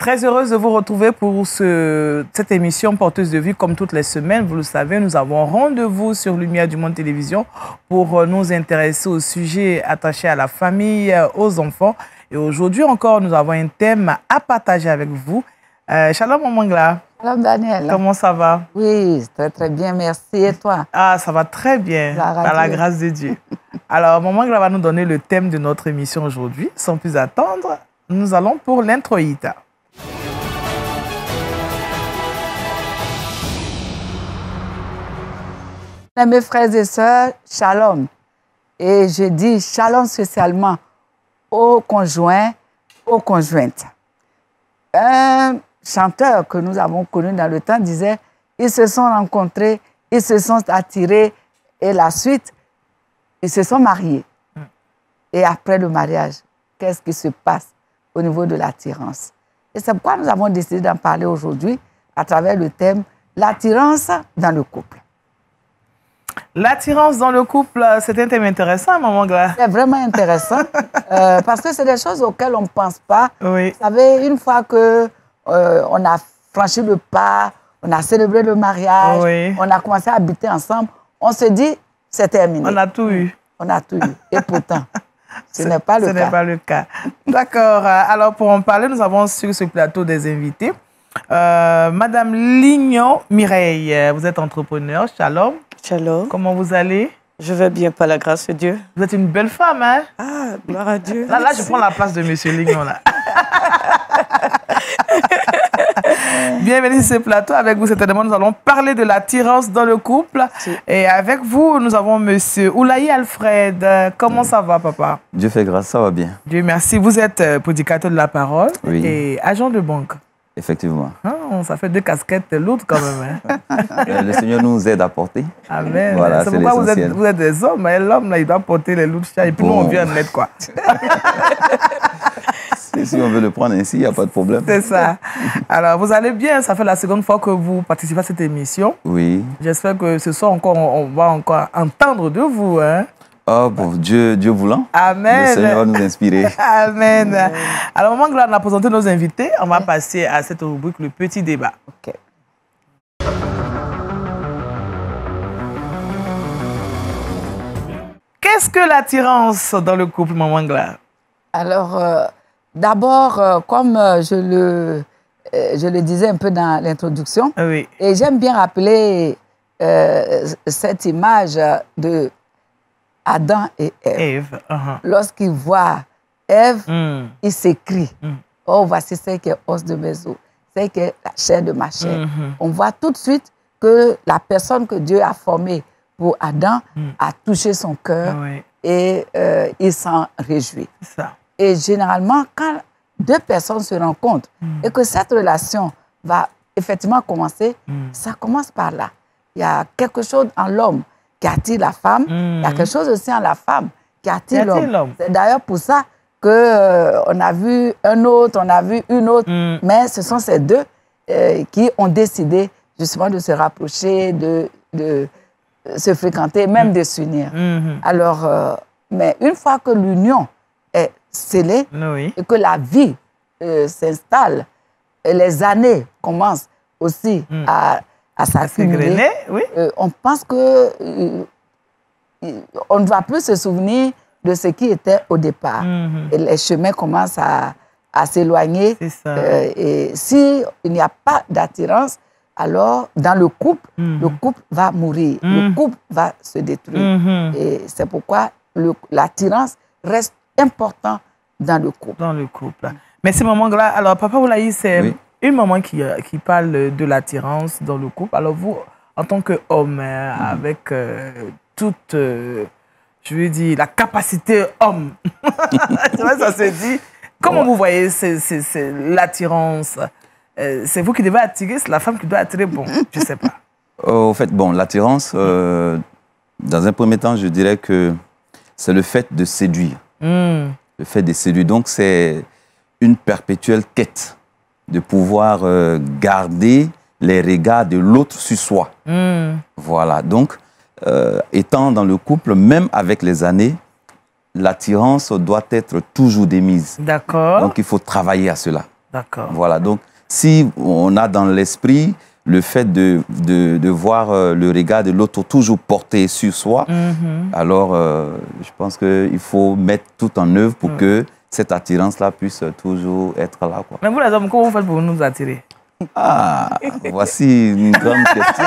Très heureuse de vous retrouver pour cette émission Porteuse de vie. Comme toutes les semaines, vous le savez, nous avons rendez-vous sur Lumière du Monde Télévision pour nous intéresser aux sujets attachés à la famille, aux enfants. Et aujourd'hui encore, nous avons un thème à partager avec vous. Shalom, Mamangla. Shalom, Daniel. Comment ça va? Oui, très très bien, merci. Et toi? Ah, ça va très bien, par la grâce de Dieu. Alors, Mamangla va nous donner le thème de notre émission aujourd'hui. Sans plus attendre, nous allons pour l'introïta. Mes frères et sœurs, shalom. Et je dis shalom spécialement aux conjoints, aux conjointes. Un chanteur que nous avons connu dans le temps disait « Ils se sont rencontrés, ils se sont attirés et la suite, ils se sont mariés. » Et après le mariage, qu'est-ce qui se passe au niveau de l'attirance? Et c'est pourquoi nous avons décidé d'en parler aujourd'hui à travers le thème « L'attirance dans le couple ». L'attirance dans le couple, c'est un thème intéressant, Maman Gla. C'est vraiment intéressant parce que c'est des choses auxquelles on ne pense pas. Oui. Vous savez, une fois qu'on a franchi le pas, on a célébré le mariage, oui, on a commencé à habiter ensemble, on se dit, c'est terminé. On a tout eu. On a tout eu. Et pourtant, ce n'est pas le cas. Ce n'est pas le cas. D'accord. Alors, pour en parler, nous avons sur ce plateau des invités. Madame Lignon Mireille, vous êtes entrepreneur. Shalom. Shalom. Comment vous allez? Je vais bien, par la grâce de Dieu. Vous êtes une belle femme, hein? Ah, gloire à Dieu. Là, je prends la place de Monsieur Lignon, là. Bienvenue sur ce plateau. Avec vous, certainement, nous allons parler de l'attirance dans le couple. Et avec vous, nous avons Monsieur Oulaye Alfred. Comment ça va, papa? Dieu fait grâce, ça va bien. Dieu merci. Vous êtes prédicateur de la parole, oui, et agent de banque. Effectivement. Oh, ça fait deux casquettes lourdes quand même. Hein? Le Seigneur nous aide à porter. Amen. Voilà, c'est pourquoi vous êtes des hommes. Hein? L'homme, il doit porter les lourds chats. Et puis nous, on vient en aide, quoi. Si on veut le prendre ainsi, il n'y a pas de problème. C'est ça. Alors, vous allez bien. Ça fait la seconde fois que vous participez à cette émission. Oui. J'espère que ce soir encore, on va encore entendre de vous. Hein? Oh, bon, Dieu voulant. Amen. Le Seigneur va nous inspirer. Amen. Alors, au moment où on a présenté nos invités, on va passer à cette rubrique, le petit débat. OK. Qu'est-ce que l'attirance dans le couple, Maman Gla? Alors, d'abord, comme je le disais un peu dans l'introduction, oui, et j'aime bien rappeler cette image de Adam et Ève. Lorsqu'il voit Ève, il s'écrie, oh, voici celle qui est os de mes os, celle qui est la chair de ma chair. On voit tout de suite que la personne que Dieu a formée pour Adam a touché son cœur, et il s'en réjouit. Ça. Et généralement, quand deux personnes se rencontrent et que cette relation va effectivement commencer, ça commence par là. Il y a quelque chose en l'homme qui attire la femme, il y a quelque chose aussi en la femme qui attire l'homme. C'est d'ailleurs pour ça qu'on a vu un autre, on a vu une autre, mais ce sont ces deux qui ont décidé justement de se rapprocher, de se fréquenter, même de s'unir. Alors, mais une fois que l'union est scellée et que la vie s'installe, et les années commencent aussi à s'accumuler, on pense que on ne va plus se souvenir de ce qui était au départ. Et les chemins commencent à s'éloigner. Et s'il n'y a pas d'attirance, alors dans le couple va mourir, le couple va se détruire. Et c'est pourquoi l'attirance reste important dans le couple. Dans le couple. Mais ces moments-là, alors Papa Oulaye, c'est une maman qui parle de l'attirance dans le couple. Alors vous, en tant qu'homme, avec toute, je veux dire, la capacité homme, ça se dit, comment vous voyez l'attirance? C'est vous qui devez attirer, c'est la femme qui doit attirer, bon, je ne sais pas. Au fait, bon, l'attirance, dans un premier temps, je dirais que c'est le fait de séduire. Le fait de séduire. Donc, c'est une perpétuelle quête de pouvoir garder les regards de l'autre sur soi. Voilà. Donc, étant dans le couple, même avec les années, l'attirance doit être toujours démise. D'accord. Donc, il faut travailler à cela. D'accord. Voilà, donc si on a dans l'esprit le fait de voir le regard de l'autre toujours porté sur soi, alors je pense qu'il faut mettre tout en œuvre pour que cette attirance-là puisse toujours être là, quoi. Mais vous, les hommes, comment vous faites pour nous attirer? Ah, voici une grande question.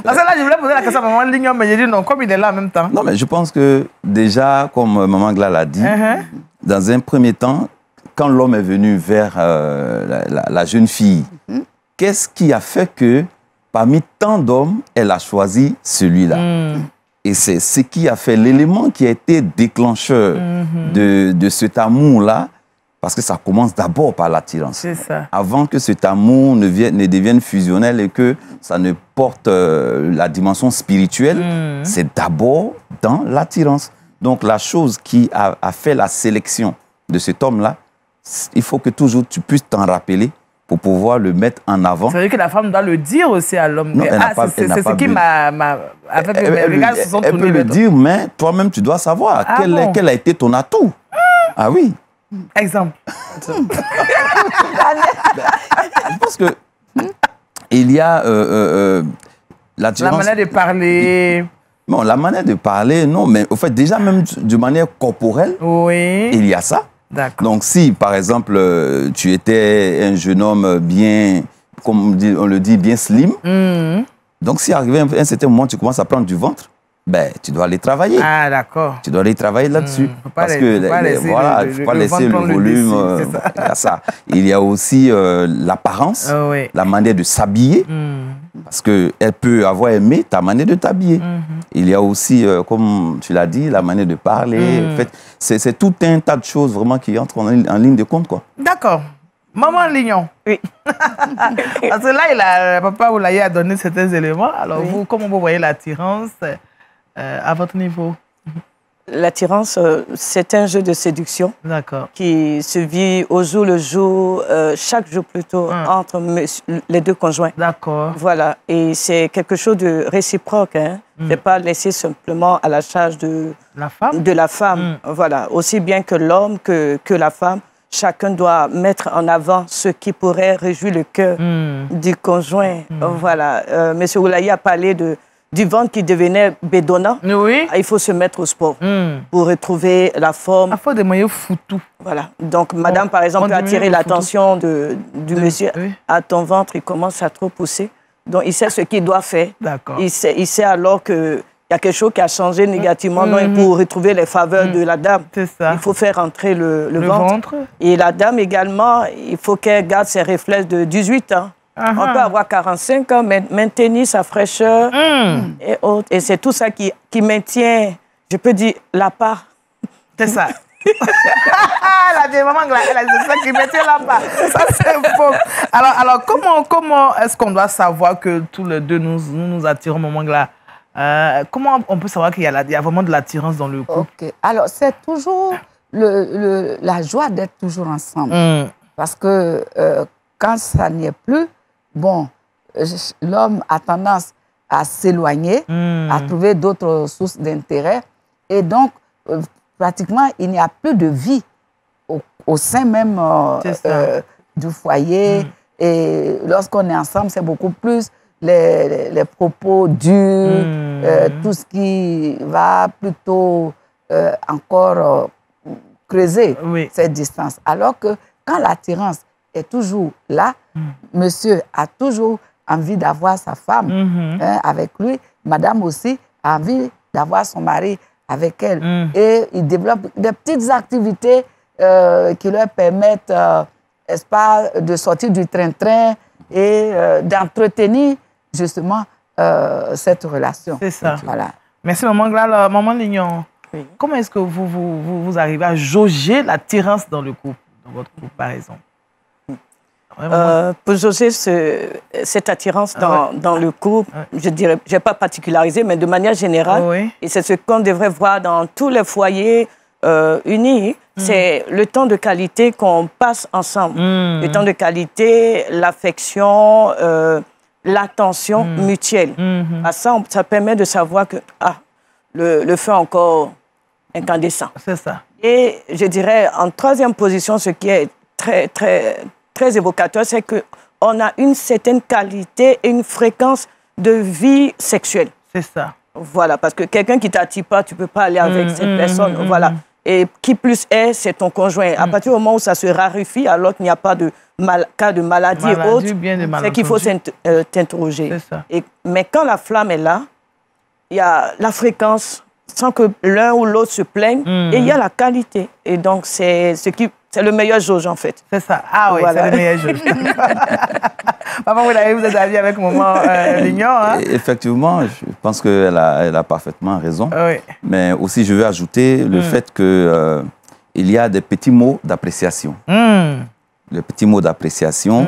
Parce que là, je voulais poser la question à Maman Lignon, mais j'ai dit non, comme il est là en même temps. Non, mais je pense que déjà, comme Maman Gla l'a dit, dans un premier temps, quand l'homme est venu vers la jeune fille, qu'est-ce qui a fait que, parmi tant d'hommes, elle a choisi celui-là? Et c'est ce qui a fait l'élément qui a été déclencheur de cet amour-là, parce que ça commence d'abord par l'attirance. C'est ça. Avant que cet amour ne devienne fusionnel et que ça ne porte la dimension spirituelle, c'est d'abord dans l'attirance. Donc la chose qui a fait la sélection de cet homme-là, il faut que toujours tu puisses t'en rappeler pour pouvoir le mettre en avant. Ça veut dire que la femme doit le dire aussi à l'homme. C'est ce qui m'a fait que mes regards se sont tournés. Elle peut le dire, mais toi-même, tu dois savoir quel a été ton atout. Ah oui. Exemple. Je pense que il y a la manière de parler. Non, la manière de parler, non, mais au fait, déjà même de manière corporelle, il y a ça. Donc si, par exemple, tu étais un jeune homme bien, comme on le dit, bien slim, donc si arrivé à un certain moment, tu commences à prendre du ventre, ben, tu dois aller travailler. Ah, d'accord. Tu dois aller travailler là-dessus. Parce que, voilà, il ne faut pas laisser le volume. Il y a ça. Il y a aussi l'apparence, la manière de s'habiller. Parce qu'elle peut avoir aimé ta manière de t'habiller. Il y a aussi, comme tu l'as dit, la manière de parler. En fait, c'est tout un tas de choses vraiment qui entrent en ligne de compte, quoi. D'accord. Maman Lignon. Oui. Parce que là, papa Oulaye a donné certains éléments. Alors, vous, comment vous voyez l'attirance à votre niveau? L'attirance, c'est un jeu de séduction qui se vit au jour le jour, chaque jour plutôt, entre les deux conjoints. D'accord. Voilà, et c'est quelque chose de réciproque. Hein. C'est pas laissé simplement à la charge de la femme. Voilà, aussi bien que l'homme que la femme. Chacun doit mettre en avant ce qui pourrait réjouir le cœur du conjoint. Voilà, Monsieur Oulaye a parlé du ventre qui devenait bédonnant. Oui. Il faut se mettre au sport pour retrouver la forme. Il faut des moyens foutus. Voilà. Donc, madame, par exemple, peut attirer l'attention du monsieur. Oui. À ton ventre, il commence à trop pousser. Donc, il sait ce qu'il doit faire. D'accord. Il sait alors que il y a quelque chose qui a changé négativement. Donc, pour retrouver les faveurs de la dame, il faut faire entrer le ventre. Et la dame également, il faut qu'elle garde ses réflexes de 18 ans. On peut avoir 45 ans, mais maintenir sa fraîcheur et autres. Et c'est tout ça qui maintient, je peux dire, la part. C'est ça. Elle a dit, maman, elle a dit, c'est ça qui maintient la part. Ça, c'est faux. Alors comment est-ce qu'on doit savoir que tous les deux nous attirons, maman Gla? Comment on peut savoir qu'il y a vraiment de l'attirance dans le couple? Alors, c'est toujours la joie d'être toujours ensemble. Parce que quand ça n'y est plus, bon, l'homme a tendance à s'éloigner, à trouver d'autres sources d'intérêt. Et donc, pratiquement, il n'y a plus de vie au sein même du foyer. Et lorsqu'on est ensemble, c'est beaucoup plus les propos durs, tout ce qui va plutôt encore creuser cette distance. Alors que quand l'attirance est toujours là, monsieur a toujours envie d'avoir sa femme avec lui, madame aussi a envie d'avoir son mari avec elle. Et ils développent des petites activités qui leur permettent, n'est-ce pas, de sortir du train-train et d'entretenir justement cette relation. C'est ça. Voilà. Merci, maman Gla. Maman Lignon, comment est-ce que vous arrivez à jauger l'attirance dans le couple, dans votre couple, par exemple? Pour jauger cette attirance dans le couple, je dirais, je n'ai pas particularisé, mais de manière générale, et c'est ce qu'on devrait voir dans tous les foyers unis, c'est le temps de qualité qu'on passe ensemble. Le temps de qualité, l'affection, l'attention mutuelle. Ça permet de savoir que le feu est encore incandescent. C'est ça. Et je dirais, en troisième position, ce qui est très évocateur, c'est qu'on a une certaine qualité et une fréquence de vie sexuelle. C'est ça. Voilà, parce que quelqu'un qui ne t'attire pas, tu ne peux pas aller avec cette personne. Voilà. Et qui plus est, c'est ton conjoint. À partir du moment où ça se raréfie, alors qu'il n'y a pas de cas de maladie et autres, c'est qu'il faut t'interroger. Mais quand la flamme est là, il y a la fréquence, sans que l'un ou l'autre se plaigne, et il y a la qualité. Et donc, c'est le meilleur jauge, en fait. C'est ça. Ah oui, voilà. C'est le meilleur jauge. Maman, vous êtes d'avis avec Maman Lignon, hein? Effectivement, je pense qu'elle a parfaitement raison. Oui. Mais aussi, je veux ajouter le fait qu'il y a des petits mots d'appréciation. Les petits mots d'appréciation,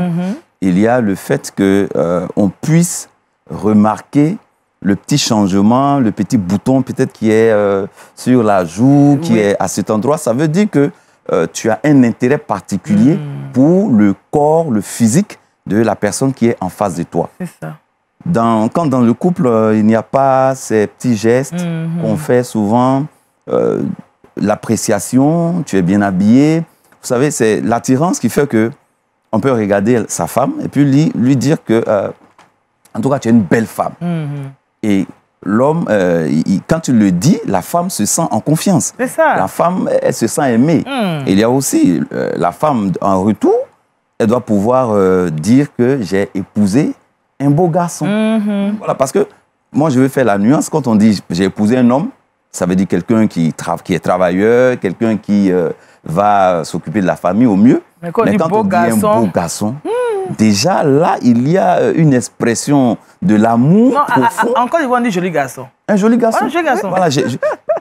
il y a le fait qu'on puisse remarquer le petit changement, le petit bouton peut-être qui est sur la joue, qui est à cet endroit. Ça veut dire que tu as un intérêt particulier pour le corps, le physique de la personne qui est en face de toi. C'est ça. Quand dans le couple, il n'y a pas ces petits gestes qu'on fait souvent, l'appréciation, tu es bien habillé. Vous savez, c'est l'attirance qui fait qu'on peut regarder sa femme et puis lui dire que, en tout cas, tu es une belle femme. Et l'homme, quand tu le dis, la femme se sent en confiance. C'est ça. La femme, elle se sent aimée. Et il y a aussi la femme, en retour, elle doit pouvoir dire que j'ai épousé un beau garçon. Voilà, parce que moi, je veux faire la nuance. Quand on dit j'ai épousé un homme, ça veut dire quelqu'un qui est travailleur, quelqu'un qui va s'occuper de la famille au mieux. Mais quand on dit un beau garçon, déjà là, il y a une expression de l'amour profond. En Côte d'Ivoire, on dit joli garçon. Un joli garçon. Ouais, un joli garçon. Voilà,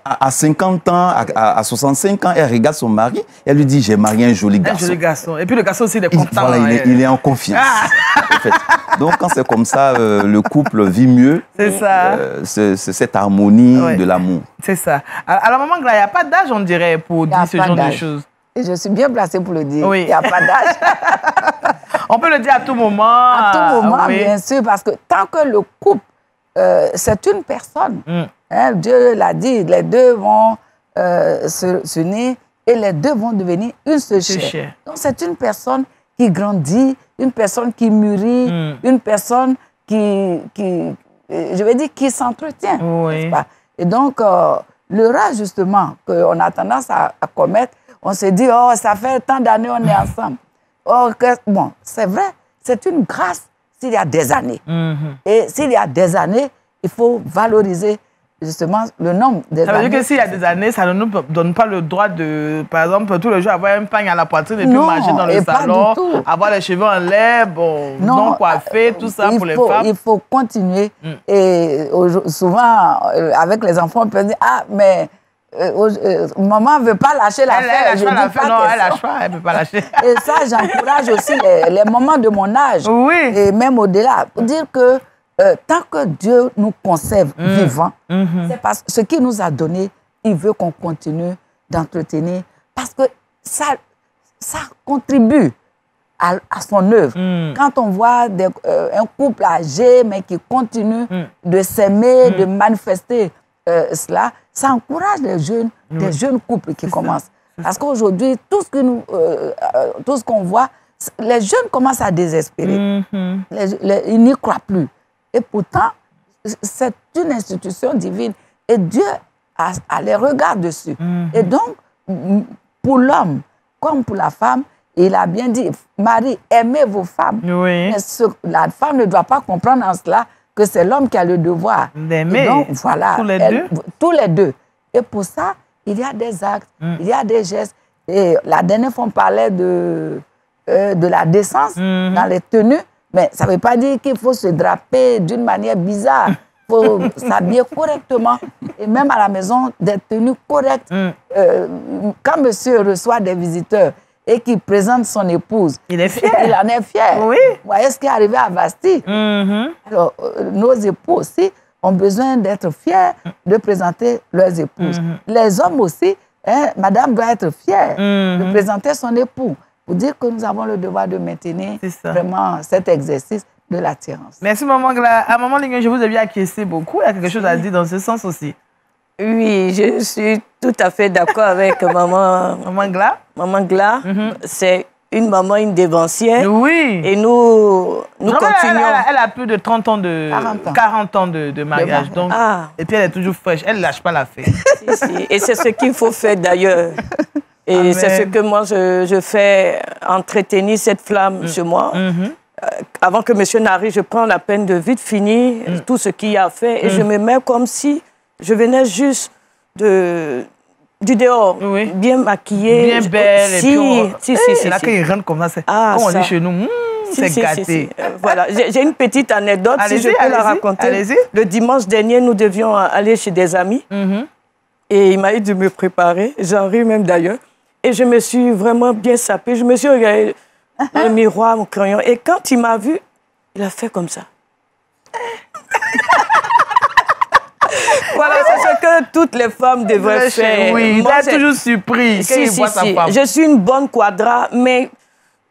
à 50 ans, à 65 ans, elle regarde son mari, elle lui dit, j'ai marié un joli garçon. Un joli garçon. Et puis le garçon aussi, il est content. Voilà, il est en confiance. En fait. Donc quand c'est comme ça, le couple vit mieux. C'est ça. C'est cette harmonie de l'amour. C'est ça. Alors maman, il n'y a pas d'âge, on dirait, pour dire ce genre de choses. Et je suis bien placée pour le dire. Oui. Il n'y a pas d'âge. On peut le dire à tout moment. À tout moment, bien sûr, parce que tant que le couple, c'est une personne. Hein, Dieu l'a dit, les deux vont s'unir et les deux vont devenir une seule chair. Donc c'est une personne qui grandit, une personne qui mûrit, une personne qui je vais dire, qui s'entretient. Oui. Et donc, l'erreur justement qu'on a tendance à commettre, on se dit, oh, ça fait tant d'années on est ensemble. Oh, bon, c'est vrai, c'est une grâce s'il y a des années. Et s'il y a des années, il faut valoriser justement le nombre des années. Ça veut dire que s'il y a des années, ça ne nous donne pas le droit de, par exemple, tous les jours avoir un pagne à la poitrine et puis marcher dans le salon, avoir les cheveux en l'air, bon, non coiffés, tout ça pour les femmes. Il faut continuer. Et souvent, avec les enfants, on peut dire, ah, mais maman ne veut pas lâcher l'affaire. Elle lâche pas, elle ne peut pas lâcher. Et ça, j'encourage aussi les mamans de mon âge, et même au-delà, pour dire que tant que Dieu nous conserve vivants, c'est parce que ce qu'il nous a donné, il veut qu'on continue d'entretenir, parce que ça contribue à son œuvre. Quand on voit un couple âgé, mais qui continue de s'aimer, de manifester cela, ça encourage les jeunes couples qui commencent. Parce qu'aujourd'hui, tout ce qu'on voit, les jeunes commencent à désespérer. Ils n'y croient plus. Et pourtant, c'est une institution divine. Et Dieu a les regards dessus. Et donc, pour l'homme comme pour la femme, il a bien dit, Marie, aimez vos femmes. Mais la femme ne doit pas comprendre en cela que c'est l'homme qui a le devoir d'aimer. Donc, voilà, tous les deux. Et pour ça, il y a des actes, il y a des gestes. Et la dernière fois, on parlait de la décence dans les tenues. Mais ça ne veut pas dire qu'il faut se draper d'une manière bizarre. Il faut s'habiller correctement. Et même à la maison, des tenues correctes. Quand monsieur reçoit des visiteurs et qu'il présente son épouse, il est fier. Il en est fier. Oui. Vous voyez ce qui est arrivé à Bastille. Alors, nos époux aussi ont besoin d'être fiers de présenter leurs épouses. Les hommes aussi, madame doit être fière de présenter son époux. Pour dire que nous avons le devoir de maintenir vraiment cet exercice de l'attirance. Merci, Maman Gla. À Maman Lignon, je vous ai bien acquiescé beaucoup. Il y a quelque chose à dire dans ce sens aussi. Oui, je suis tout à fait d'accord avec Maman Gla. Maman Gla, c'est une maman, une dévancière. Oui. Et nous continuons. Elle a plus de 30 ans 40 ans de mariage. Donc, et puis elle est toujours fraîche. Elle ne lâche pas l'affaire. Si. Et c'est ce qu'il faut faire d'ailleurs. Et c'est ce que moi je fais, entretenir cette flamme chez moi. Avant que monsieur n'arrive, je prends la peine de vite finir tout ce qu'il y a à faire et je me mets comme si je venais juste du dehors, bien maquillée. Bien belle. Si. Là, quand il rentre comme ça, c'est comme on dit chez nous, c'est gâté. Voilà, j'ai une petite anecdote, si je peux la raconter. Le dimanche dernier, nous devions aller chez des amis et il m'a dit de me préparer. J'en ris même d'ailleurs. Et je me suis vraiment bien sapée. Je me suis regardée dans le miroir, mon crayon. Et quand il m'a vu, il a fait comme ça. Voilà, c'est ce que toutes les femmes devraient faire. Oui, il est toujours surpris quand il voit sa femme. Je suis une bonne quadra, mais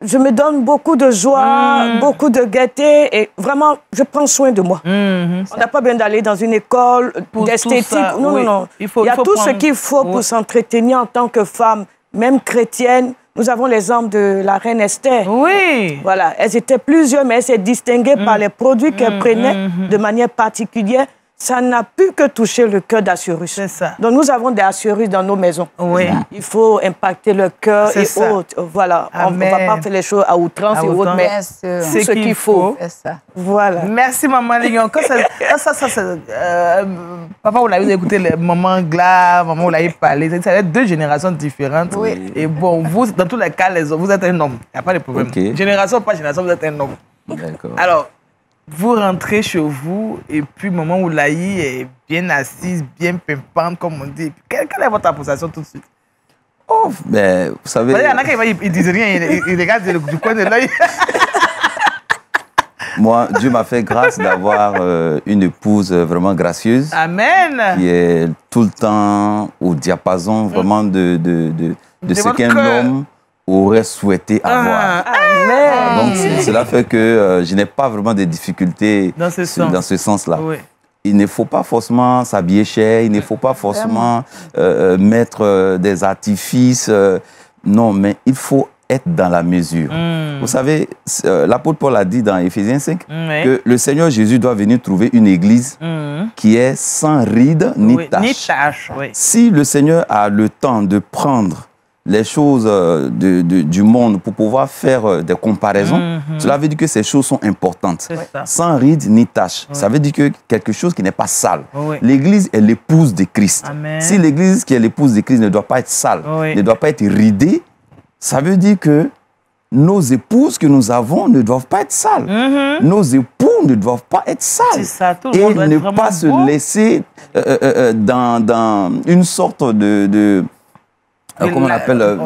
je me donne beaucoup de joie, beaucoup de gaieté et vraiment, je prends soin de moi. On n'a pas besoin d'aller dans une école d'esthétique. Non. Il y a tout ce qu'il faut pour s'entretenir en tant que femme, même chrétienne. Nous avons l'exemple de la reine Esther. Oui. Voilà, elles étaient plusieurs, mais elle s'est distinguée par les produits qu'elle prenait de manière particulière. Ça n'a pu que toucher le cœur d'Assuérus. C'est ça. Donc nous avons des Assuérus dans nos maisons. Oui. Il faut impacter le cœur et autres. Voilà. On ne va pas faire les choses à outrance et autres, mais c'est ce qu'il faut. Voilà. Merci, Maman Lignon. Papa, vous l'avez écouté, Maman Gla, Maman, vous l'avez parlé. C'est deux générations différentes. Oui. Et bon, vous, dans tous les cas, vous êtes un homme. Il n'y a pas de problème. Okay. Génération, pas génération, vous êtes un homme. D'accord. Alors, vous rentrez chez vous et puis maman Oulaye est bien assise, bien pimpante, comme on dit. Quelle est votre appréciation tout de suite? Oh, ben, vous savez... Il y en a qui ne disent rien, ils regardent du coin de l'œil. Moi, Dieu m'a fait grâce d'avoir une épouse vraiment gracieuse. Amen. Qui est tout le temps au diapason vraiment de ce qu'un homme aurait souhaité avoir. Donc, cela fait que je n'ai pas vraiment de difficultés dans ce sens-là. Oui. Il ne faut pas forcément s'habiller cher, il ne faut pas forcément mettre des artifices. Non, mais il faut être dans la mesure. Vous savez, l'apôtre Paul a dit dans Éphésiens 5 que le Seigneur Jésus doit venir trouver une église qui est sans ride ni tache. Si le Seigneur a le temps de prendre les choses du monde pour pouvoir faire des comparaisons, cela veut dire que ces choses sont importantes. Sans ride ni tache. Ça veut dire que quelque chose qui n'est pas sale. L'église est l'épouse de Christ. Amen. Si l'église qui est l'épouse de Christ ne doit pas être sale, ne doit pas être ridée, ça veut dire que nos épouses que nous avons ne doivent pas être sales. Nos époux ne doivent pas être sales. Ça, et ne pas se laisser dans une sorte de comment on appelle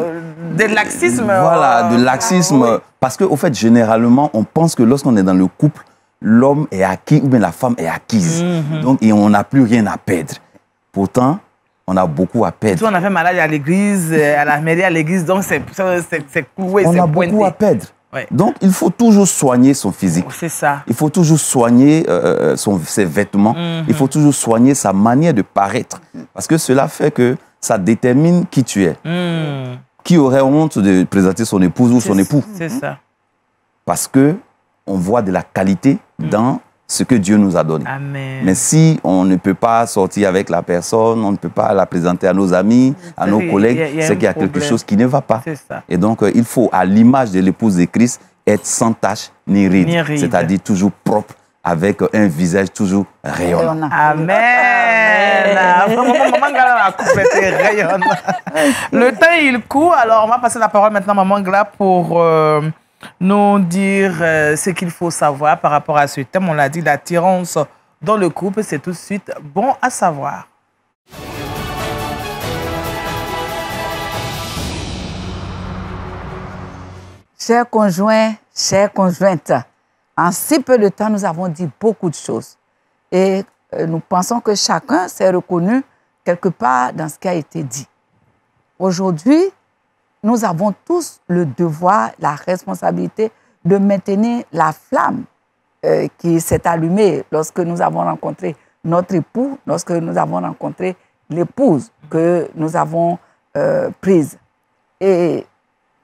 de laxisme. Voilà, de laxisme. Parce qu'au fait, généralement, on pense que lorsqu'on est dans le couple, l'homme est acquis ou bien la femme est acquise. Donc, et on n'a plus rien à perdre. Pourtant, on a beaucoup à perdre. Surtout, on a fait mariage à l'église, à la mairie à l'église, donc c'est cloué, on a beaucoup à perdre. Donc, il faut toujours soigner son physique. C'est ça. Il faut toujours soigner ses vêtements. Il faut toujours soigner sa manière de paraître. Parce que cela fait que ça détermine qui tu es. Qui aurait honte de présenter son épouse ou son époux? C'est ça. Parce que on voit de la qualité dans ce que Dieu nous a donné. Amen. Mais si on ne peut pas sortir avec la personne, on ne peut pas la présenter à nos amis, à nos collègues, c'est qu'il y a quelque chose qui ne va pas. Ça. Et donc, il faut, à l'image de l'épouse de Christ, être sans tache ni ride. C'est-à-dire toujours propre, avec un visage toujours rayonnant. Amen. Maman Gala, la coupe était rayonnante. Le temps, il court. Alors, on va passer la parole maintenant à Maman Gala pour nous dire ce qu'il faut savoir par rapport à ce thème. On l'a dit, l'attirance dans le couple, c'est tout de suite bon à savoir. Chers conjoints, chères conjointes, en si peu de temps, nous avons dit beaucoup de choses. Et nous pensons que chacun s'est reconnu quelque part dans ce qui a été dit. Aujourd'hui, nous avons tous le devoir, la responsabilité de maintenir la flamme qui s'est allumée lorsque nous avons rencontré notre époux, lorsque nous avons rencontré l'épouse que nous avons prise. Et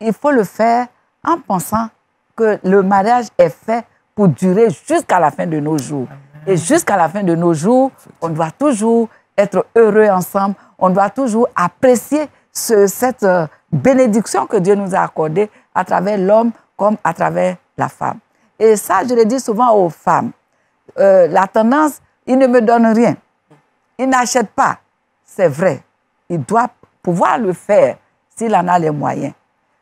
il faut le faire en pensant que le mariage est fait pour durer jusqu'à la fin de nos jours. Et jusqu'à la fin de nos jours, on doit toujours être heureux ensemble, on doit toujours apprécier cette bénédiction que Dieu nous a accordée à travers l'homme comme à travers la femme. Et ça, je le dis souvent aux femmes. La tendance, il ne me donne rien. Il n'achète pas. C'est vrai. Il doit pouvoir le faire s'il en a les moyens.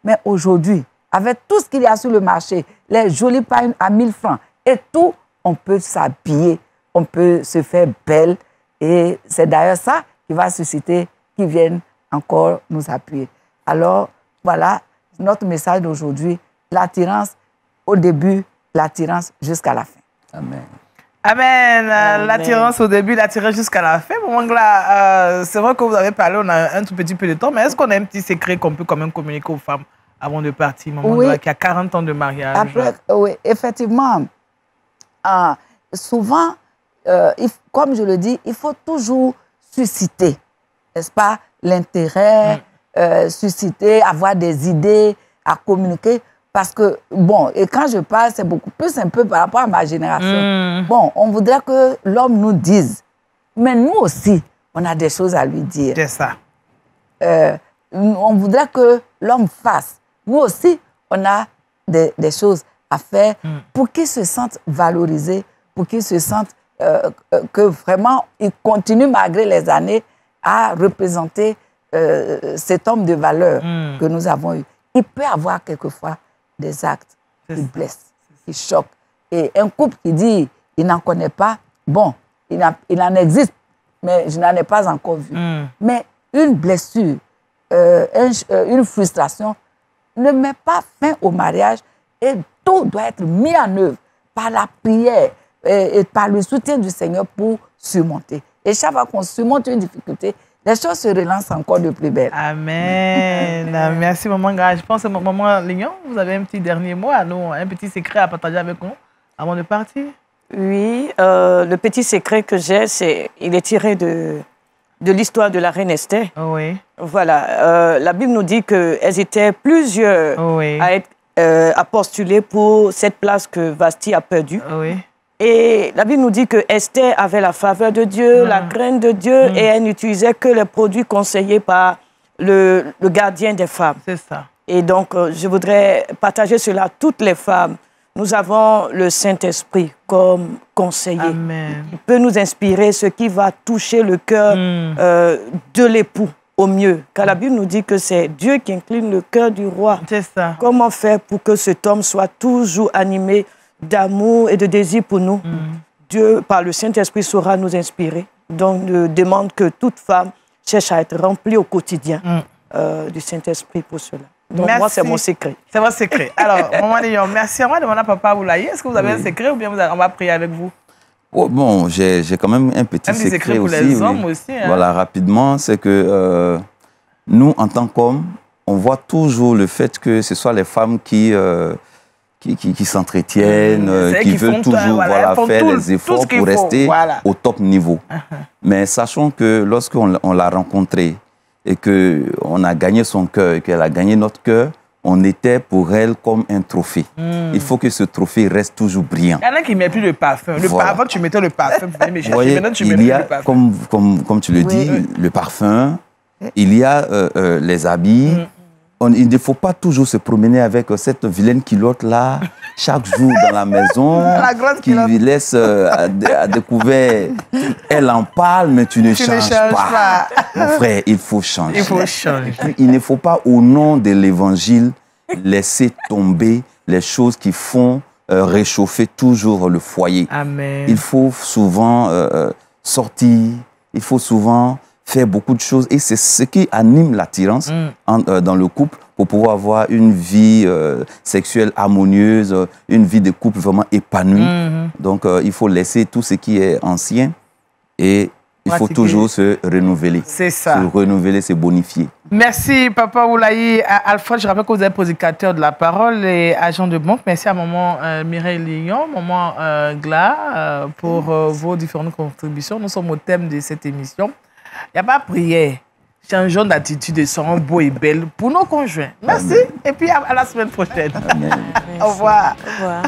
Mais aujourd'hui, avec tout ce qu'il y a sur le marché, les jolies pailles à 1000 francs et tout, on peut s'habiller, on peut se faire belle. Et c'est d'ailleurs ça qui va susciter qu'ils viennent encore nous appuyer. Alors, voilà notre message d'aujourd'hui. L'attirance au début, l'attirance jusqu'à la fin. Amen. Amen. L'attirance au début, l'attirance jusqu'à la fin. Bon, là, c'est vrai que vous avez parlé, on a un tout petit peu de temps, mais est-ce qu'on a un petit secret qu'on peut quand même communiquer aux femmes avant de partir, maman, oui, qui a 40 ans de mariage? Après, oui, effectivement, souvent, comme je le dis, il faut toujours susciter, n'est-ce pas, l'intérêt, susciter, avoir des idées à communiquer. Parce que, bon, et quand je parle, c'est beaucoup plus un peu par rapport à ma génération. Bon, on voudrait que l'homme nous dise, mais nous aussi, on a des choses à lui dire. C'est ça. On voudrait que l'homme fasse. Nous aussi, on a des choses à faire pour qu'il se sente valorisé, pour qu'il se sente que vraiment, il continue malgré les années à représenter cet homme de valeur que nous avons eu. Il peut avoir quelquefois des actes qui blessent, qui choquent. Et un couple qui dit, il n'en connaît pas, bon, il en existe, mais je n'en ai pas encore vu. Mais une blessure, une frustration ne met pas fin au mariage et tout doit être mis en œuvre par la prière et par le soutien du Seigneur pour surmonter. Et chaque fois qu'on surmonte une difficulté, les choses se relancent encore de plus belle. Amen. Merci, maman Gra. Je pense, maman Lignon, vous avez un petit dernier mot à nous, un petit secret à partager avec nous avant de partir? Oui, le petit secret que j'ai, il est tiré de l'histoire de la reine Esther. Oui. Voilà, la Bible nous dit qu'elles étaient plusieurs à postuler pour cette place que Vasti a perdue. Oui. Et la Bible nous dit que Esther avait la faveur de Dieu, la crainte de Dieu, et elle n'utilisait que les produits conseillés par le gardien des femmes. C'est ça. Et donc, je voudrais partager cela à toutes les femmes. Nous avons le Saint-Esprit comme conseiller. Amen. Il peut nous inspirer ce qui va toucher le cœur de l'époux au mieux. Car la Bible nous dit que c'est Dieu qui incline le cœur du roi. C'est ça. Comment faire pour que cet homme soit toujours animé d'amour et de désir pour nous? Dieu, par le Saint-Esprit, saura nous inspirer. Donc, je demande que toute femme cherche à être remplie au quotidien du Saint-Esprit pour cela. Donc, merci. Moi, c'est mon secret. C'est votre secret. Alors, maman Lignon, merci. On va demander à Papa Boulaye, est-ce que vous avez un secret ou bien on va prier avec vous? Oh, bon, j'ai quand même un petit secret pour aussi. Les hommes aussi, hein. Voilà, rapidement, c'est que nous, en tant qu'hommes, on voit toujours le fait que ce soit les femmes qui s'entretiennent, qui veulent toujours faire les efforts pour rester au top niveau. Mais sachons que lorsqu'on l'a rencontrée et qu'on a gagné son cœur et qu'elle a gagné notre cœur, on était pour elle comme un trophée. Il faut que ce trophée reste toujours brillant. Il y en a qui ne mettent plus le parfum. Avant, tu mettais le parfum. Vous voyez, maintenant, tu mets le parfum. Comme tu le dis, le parfum, il y a les habits. Il ne faut pas toujours se promener avec cette vilaine culotte-là, chaque jour dans la maison, qui laisse à découvert. Elle en parle, mais tu ne changes pas. Mon frère, il faut changer. Il faut changer. Il ne faut pas, au nom de l'Évangile, laisser tomber les choses qui font réchauffer toujours le foyer. Amen. Il faut souvent sortir, il faut souvent faire beaucoup de choses. Et c'est ce qui anime l'attirance dans le couple pour pouvoir avoir une vie sexuelle harmonieuse, une vie de couple vraiment épanouie. Donc, il faut laisser tout ce qui est ancien et il faut toujours se renouveler. C'est ça. Se renouveler, se bonifier. Merci, Papa Boulaye. Alfred, je rappelle que vous êtes prédicateur de la parole et agent de banque. Merci à maman Mireille Lignon, maman Gla, pour vos différentes contributions. Nous sommes au thème de cette émission. Il n'y a pas de prière. changeons d'attitude et serons beaux et belles pour nos conjoints. Merci. Amen. Et puis à la semaine prochaine. Amen. Au revoir. Au revoir.